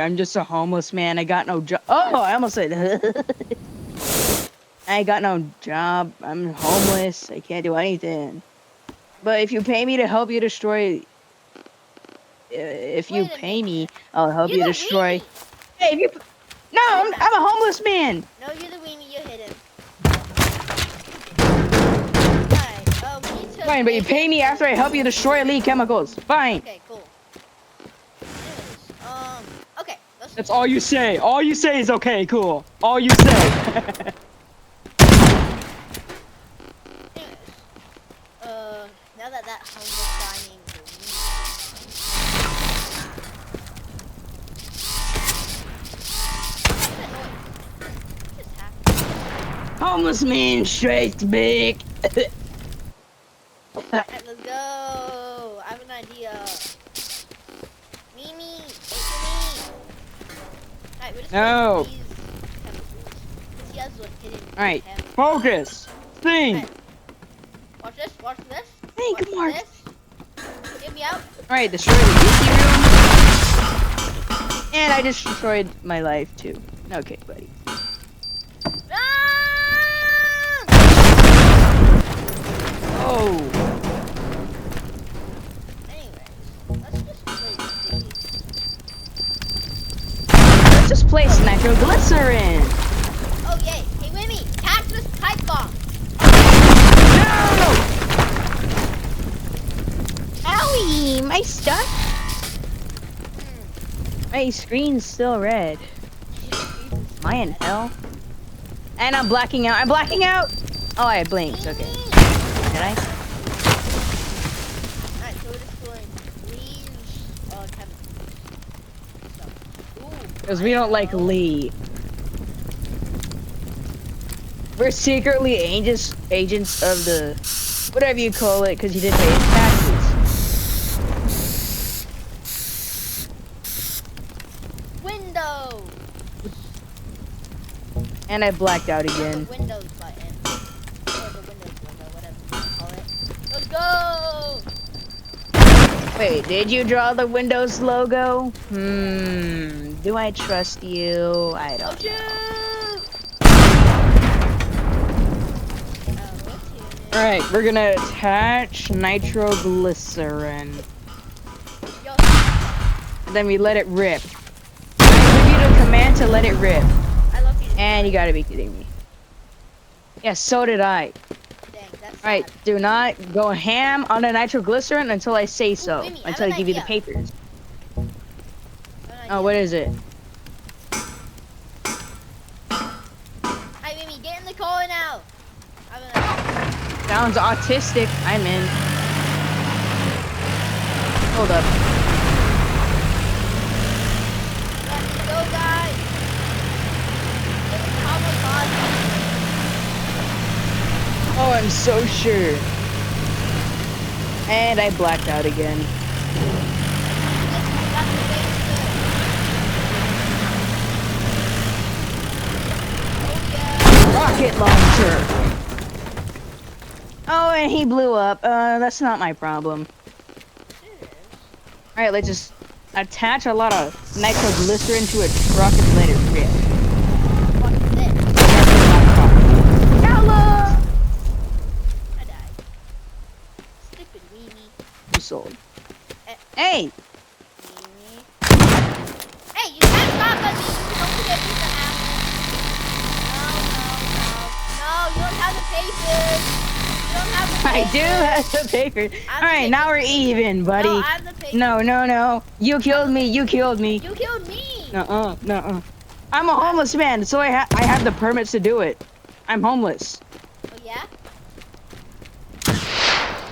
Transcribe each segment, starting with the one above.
I'm just a homeless man. I got no job. Oh, I almost said. I got no job. I'm homeless. I can't do anything. But if you pay me to help you destroy, if you pay me, I'll help you destroy. Hey, if you. No, I'm a homeless man. No, you're the weenie. You hit him. Fine, but you pay me after I help you destroy elite chemicals. Fine. Okay, cool. Okay. That's all you say. All you say is okay, cool. All you say. Anyways, now that homeless guy named Homeless man strikes big. Alright, let's go. I have an idea. Mimi, it's me. Alright, we're just No. Alright, focus. Think. Right. Watch this, watch this. Think, watch Mark. This. Get me out. Alright, destroy the PC room. And I just destroyed my life too. Okay, buddy. Oh. Let's just place nitroglycerin. Oh yay! Hey Wimmy, catch this pipe bomb. No! Owie, my stuff. My screen's still red. Am I in hell? And I'm blacking out. I'm blacking out. Oh, I blinked. Okay. Did I? Alright, so we're just going leaves chemicals. Because we don't like Lee. We're secretly agents of the whatever you call it, because he didn't pay his taxes. Window. And I blacked out again. The Windows button. Or the Windows window, whatever you call it. Let's go! Wait, did you draw the Windows logo? Do I trust you? I don't know. Alright, we're gonna attach nitroglycerin. And then we let it rip. I give you the command to let it rip. And you gotta be kidding me. Yeah, so did I. Alright, do not go ham on the nitroglycerin until I say so. Until I give you the papers. Oh, what is it? Hi, Mimi, get in the car now. Sounds autistic. I'm in. Hold up. Let's go, guys. Oh, I'm so sure. And I blacked out again. Rocket launcher. Oh, and he blew up. That's not my problem. Alright, let's just attach a lot of nitroglycerin to a truck and let it rip. Sold. Hey! Hey, you can't stop us! Don't forget to the ammo. No, you don't have the papers. You don't have the papers. I do have the papers. Alright, now we're even, buddy. No, I have the papers. No. You killed me. You killed me. Nuh-uh. I'm a homeless man, so I have the permits to do it. I'm homeless. Oh, yeah?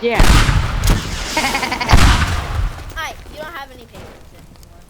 Yeah. Alright, you don't have any papers anymore.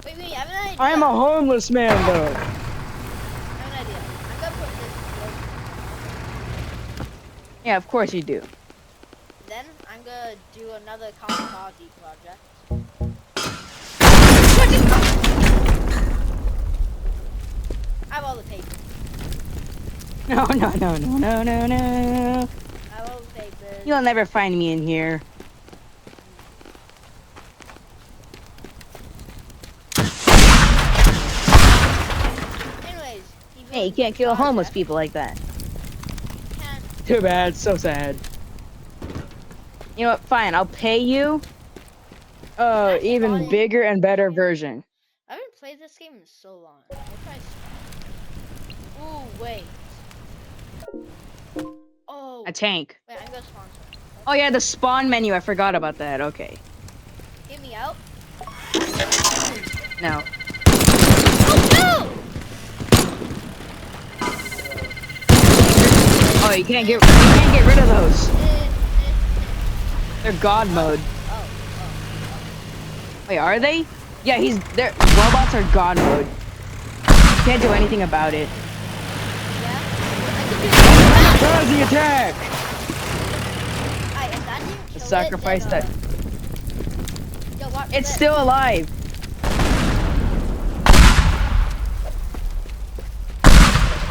Wait, I have an idea. I'm a homeless man, though. I have an idea. I'm gonna put this. Yeah, of course you do. Then I'm gonna do another kamikaze project. I have all the papers. No, no, no, no, no, no, no. I love papers. You'll never find me in here. Anyways, Hey, you can't kill homeless people like that. Can't. Too bad, so sad. You know what? Fine, I'll pay you. Oh, even bigger and better version. I haven't played this game in so long. What price? Ooh, wait. Oh. A tank. Wait, I'm gonna sponsor. Oh yeah, the spawn menu. I forgot about that. Okay. Get me out. No. Oh no! Oh, you can't get rid of those. They're God mode. Oh. Wait, are they? Yeah, they're robots are God mode. Can't do anything about it. Yeah. I Where's the attack? if that didn't kill Sacrifice it, that. Yo, watch It's this. still alive.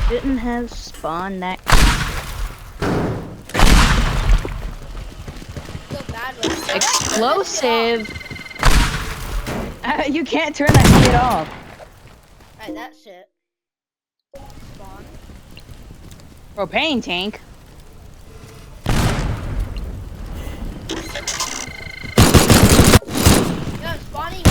Didn't have spawned that. So bad with it. Explosive. You can't turn that shit off. Alright, that's it. Spawn. Propane tank. Yo, I'm spawning.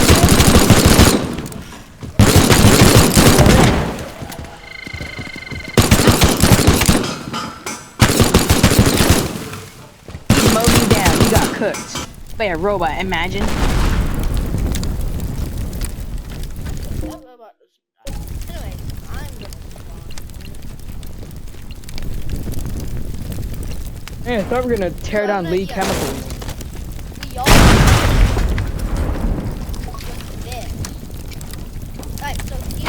You mowed me down. You got cooked by a robot. Imagine. Anyway, I'm gonna spawn. Hey, I thought we were gonna tear down Lee Chemicals. We all this. Alright, so here's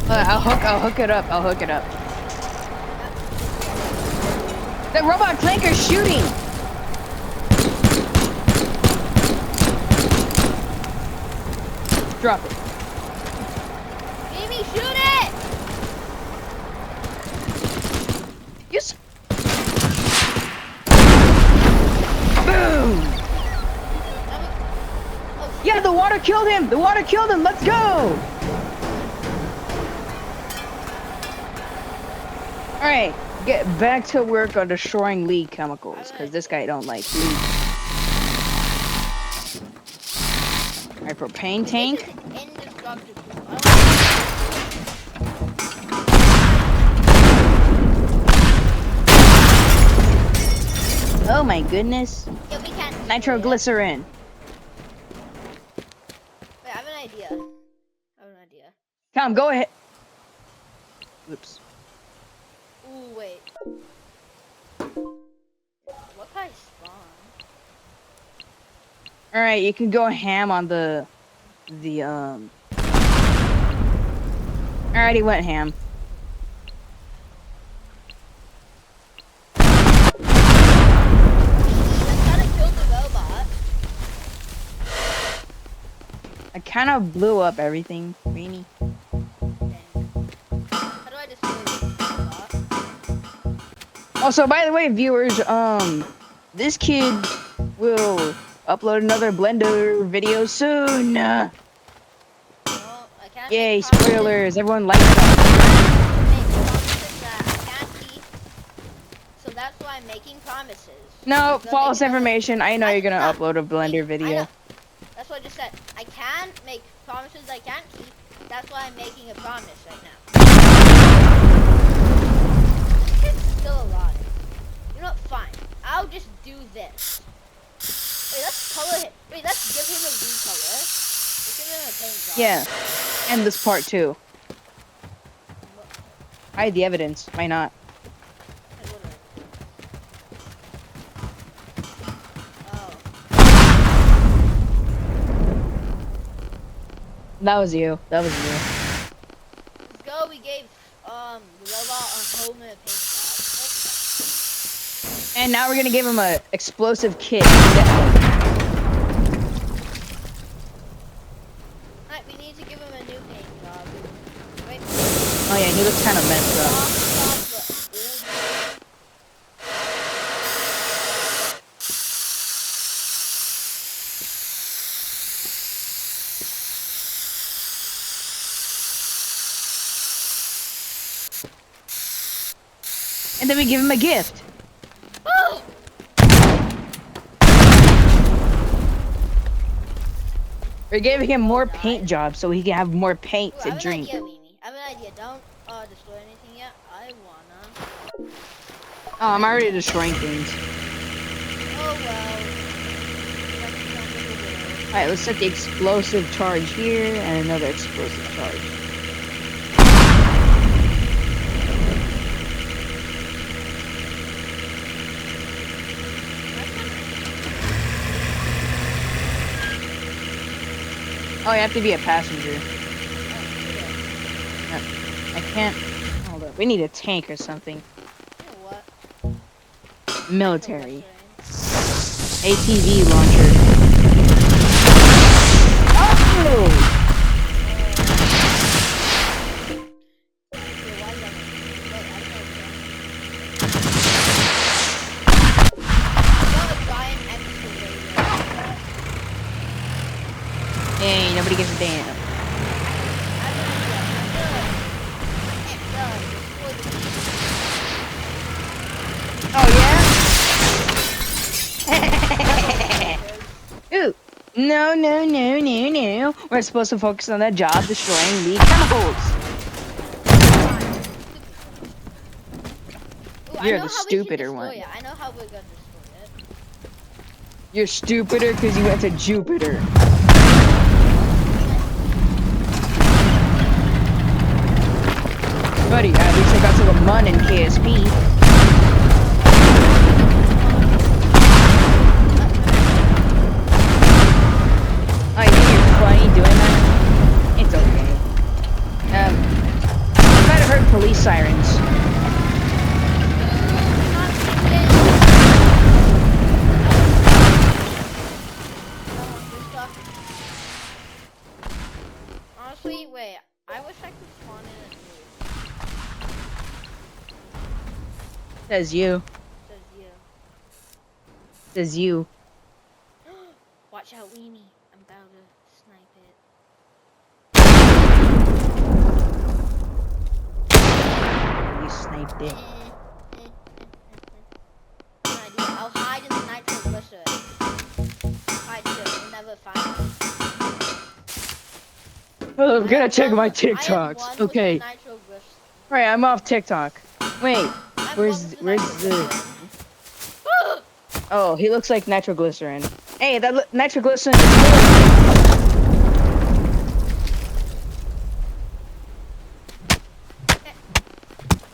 the I'll hook it up. I'll hook it up. The robot clanker's shooting. Drop it. Amy, shoot it! Yes. Boom. Yeah, the water killed him. The water killed him. Let's go. All right, get back to work on destroying lead chemicals, because this guy don't like lead. All right, propane tank. This is indestructible. Oh my goodness. Yeah, we can't. Nitroglycerin. Wait, I have an idea. Tom, go ahead. Oops. Ooh, wait. What kind of spawn? All right, you can go ham on the I already went ham. Let's try to kill the robot. I kind of blew up everything, Greeny. Dang. How do I destroy the robot? Also, by the way, viewers, this kid will upload another Blender video soon. Well, I can't Yay, make promises- spoilers! Everyone likes that. make promises that I can't keep. So that's why I'm making promises. No, So false maybe- information. I know you're gonna I- upload a Blender I video. know. That's what I just said. I can make promises I can't keep. That's why I'm making a promise right now. This kid's still alive. You know what? Fine. I'll just do this. Wait, let's color him. Wait, let's give him a blue color. Let's give him a paint job. Yeah, and this part too. Hide the evidence. Why not? Oh. That was you. That was you. Let's go. We gave the robot a home and a paint job. And now we're gonna give him a explosive kit. Alright, we need to give him a new paint job. Wait. And then we give him a gift. Oh! We're giving him more paint jobs so he can have more paint Ooh, I to have an drink. idea, Mimi. I have an idea. Don't destroy anything yet. I wanna. Oh, I'm already destroying things. Oh well. That's the end of the world. Alright, let's set the explosive charge here and another explosive charge. Oh, you have to be a passenger. I can't. Hold up. We need a tank or something. You know what? Military. Nitroglycerin. ATV launcher. Oh! Okay, why not? Wait, I don't know. Got a giant excavator. Hey, nobody gives a damn. I have an idea. Oh, yeah? Ooh. No, no, no, no, no. We're supposed to focus on that job destroying the chemicals. You're the stupider one. I know how we're gonna destroy it. You're stupider because you went to Jupiter. Buddy, at least I got to the Mun in KSP. Oh, you think you're funny doing that? It's okay. You might have heard police sirens. Honestly, wait. I wish I could spawn in a new. Says you. Says you. Says you. Watch out, Weenie. I'm about to snipe it. You sniped it. I'll hide in the nitroglycerin. Hide too. You'll never find me. Well, I'm gonna check my I am TikToks. one with Okay. the nitroglycerin. Alright, I'm off TikTok. Wait, I'm where's one with the? nitroglycerin. Oh, he looks like nitroglycerin. Hey, that nitroglycerin.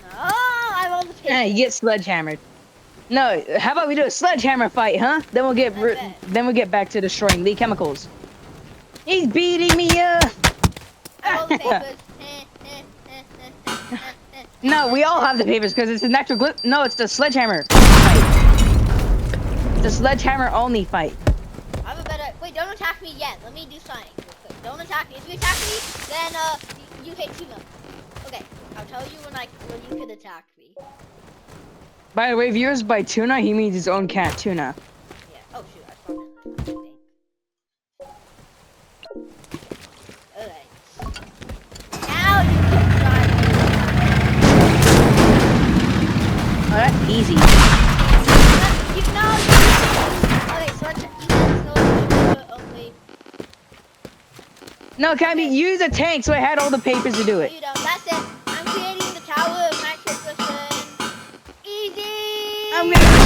No, I'm on the Yeah, you get sledgehammered. No, how about we do a sledgehammer fight, huh? Then we'll get back to destroying the chemicals. He's beating me up. I'm on the papers. No, we all have the papers because it's a nitroglycerin. No, it's the sledgehammer fight. It's the sledgehammer only fight. I have a better. Wait, don't attack me yet. Let me do something real quick. Don't attack me. If you attack me, then you hit tuna. Okay, I'll tell you when you could attack me. By the way, viewers, by tuna, he means his own cat, Tuna. Yeah. Oh shoot, I spawned in this one, I think. Alright. Now you can try. Oh, that's easy. Okay, so you guys know only. No, can we use a tank so I had all the papers to do it? You don't. That's it. I'm creating the tower of nitroglycerin. Easy. I'm gonna